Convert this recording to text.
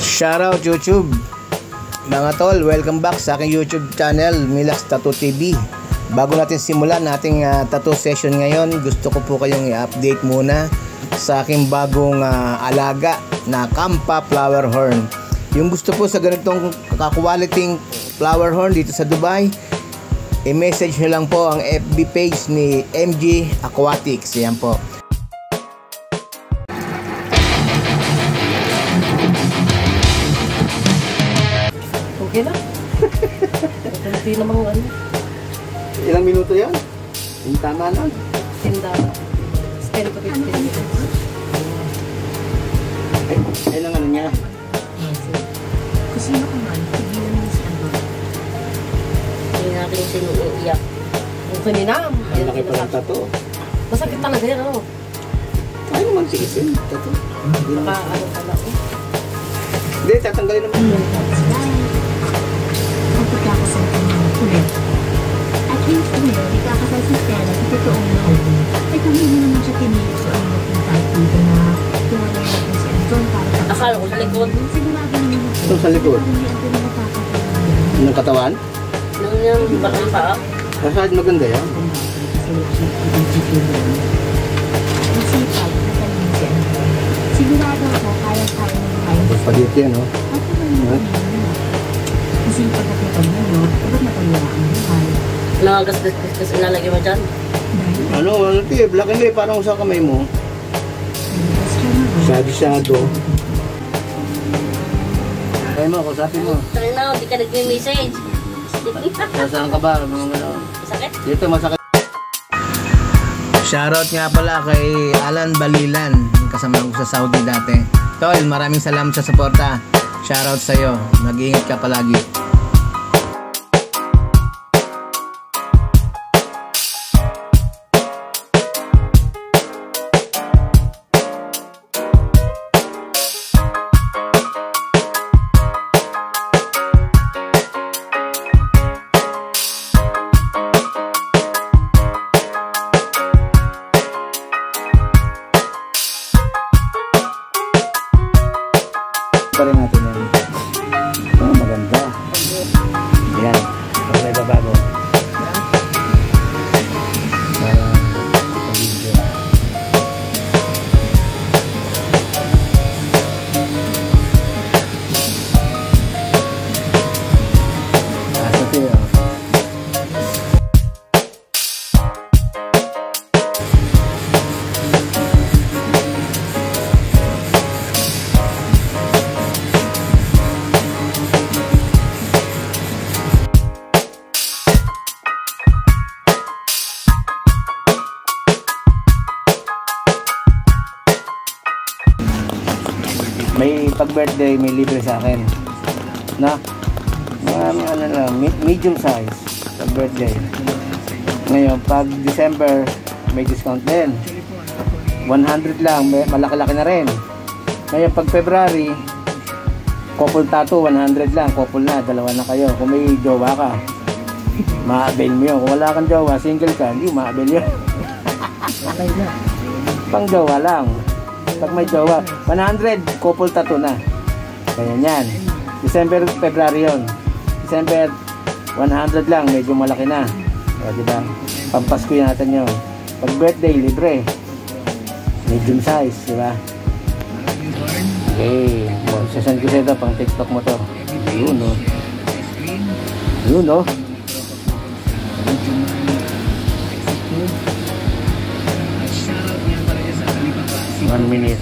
Shoutout YouTube mga tol, welcome back sa aking YouTube channel Milax Tattoo TV. Bago natin simulan nating tattoo session ngayon, gusto ko po kayong i-update muna sa aking bagong alaga na Kampa flower horn. Yung gusto po sa ganitong quality flower horn dito sa Dubai, i-message nyo lang po ang FB page ni MG Aquatics. Yan po. Okay na. Hindi namang ano. Ilang minuto yan? Yung tama lang. 10 to 15 minutes. Ay lang ano niya. Kasi ano ka man, tigilan mo si Andor. Hindi natin yung sinuiyak. Kung kanina, Ang laki pa ng tattoo. masakit talaga yan, ano? Ay naman, sige sin. Tattoo. Ano pala. Hindi, tatanggalin naman. Ang pagkakasal ka naman ulit. At least ngayon, ikakasal si Stella sa totoong nauwi. Ay kung hindi naman siya kinilos o ang nagpintay dito na tuwala natin si Andor para sa Akala ko sa likod. sigurado naman ako. Ito sa likod. Hindi ang pinakakatawa. Ng katawan? Nang yung bakang paa. Kasahad maganda yan. Masipag na tanong si Andor. Sigurado ako kaya-kaya ng kaya. Pagpagit yan, no? At naman yun. Masipag at natanong, dapat nataya ang buhay. Nakagas-gas ilalagay mo dyan. Ano, black and white, parang sa kamay mo. Shadow. Kaya mo, kusapin mo. Tangin na, hindi ka nag-message. Saan ka ba? Sakit? Dito masakit. Shoutout nga pala kay Alan Balilan, kasama ko sa Saudi dati. Tol, maraming salamat sa suporta. Shoutout sa'yo. Mag-iingat ka palagi. Pa rin natin yan. Oh, maganda. Yan. Pag may babago. Para pag-video. Asa siya. May pag-birthday, may libre sa akin. Na? Mga ano lang, medium size pag-birthday. Ngayon, pag December, may discount din. 100 lang, malaki-laki na rin. Ngayon, pag February, couple tattoo, 100 lang. Couple na, dalawa na kayo. Kung may jowa ka, ma-avail mo yun. Kung wala kang jowa, single ka, hindi ma-avail yun. Pang jowa lang. Pag may jowa, 100, couple tattoo na. Ganyan yan. December, February yun. December, 100 lang, medyo malaki na. O, diba? Pampasko yan natin yun. Pag birthday, libre. Medium size, diba? Okay. Sasend ko sa'yo pang TikTok mo to. Yun, no? Yun, no? 1 minute.